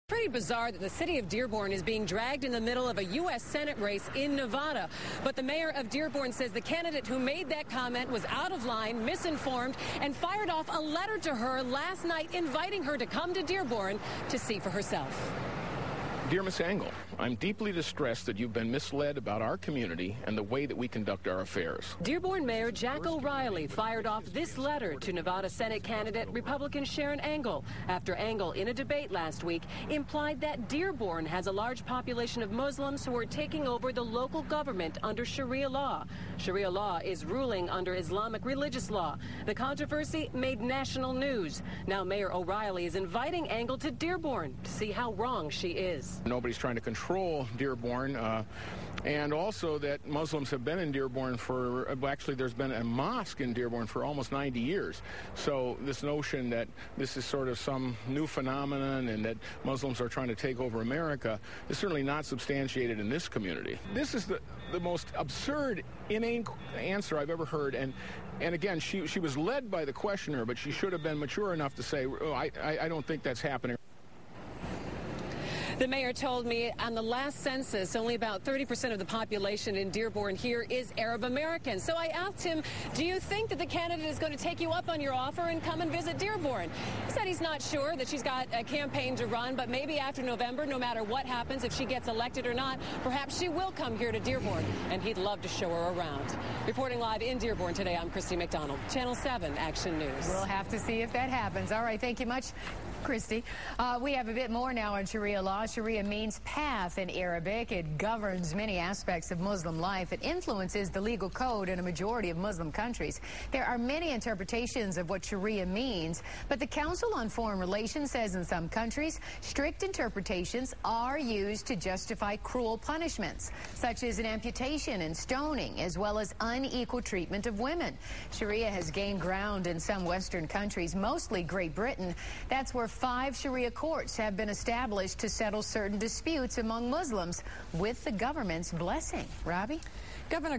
Pretty bizarre that the city of Dearborn is being dragged in the middle of a U.S. Senate race in Nevada. But the mayor of Dearborn says the candidate who made that comment was out of line, misinformed, and fired off a letter to her last night inviting her to come to Dearborn to see for herself. Dear Ms. Engel, I'm deeply distressed that you've been misled about our community and the way that we conduct our affairs. Dearborn Mayor Jack O'Reilly fired off this letter to Nevada Senate candidate Republican Sharon Engel after Engel, in a debate last week, implied that Dearborn has a large population of Muslims who are taking over the local government under Sharia law. Sharia law is ruling under Islamic religious law. The controversy made national news. Now Mayor O'Reilly is inviting Engel to Dearborn to see how wrong she is. Nobody's trying to control Dearborn, and also that Muslims have been in Dearborn for, actually there's been a mosque in Dearborn for almost 90 years. So this notion that this is sort of some new phenomenon and that Muslims are trying to take over America is certainly not substantiated in this community. This is the most absurd, inane answer I've ever heard. And again, she was led by the questioner, but she should have been mature enough to say, oh, I don't think that's happening. The mayor told me on the last census, only about 30% of the population in Dearborn here is Arab American. So I asked him, do you think that the candidate is going to take you up on your offer and come and visit Dearborn? He said he's not sure, that she's got a campaign to run, but maybe after November, no matter what happens, if she gets elected or not, perhaps she will come here to Dearborn, and he'd love to show her around. Reporting live in Dearborn today, I'm Christy McDonald, Channel 7 Action News. We'll have to see if that happens. All right, thank you much, Christy. We have a bit more now on Sharia law. Sharia means path in Arabic. It governs many aspects of Muslim life. It influences the legal code in a majority of Muslim countries. There are many interpretations of what Sharia means, but the Council on Foreign Relations says in some countries, strict interpretations are used to justify cruel punishments, such as an amputation and stoning, as well as unequal treatment of women. Sharia has gained ground in some Western countries, mostly Great Britain. That's where 5 Sharia courts have been established to settle certain disputes among Muslims with the government's blessing. Robbie? Governor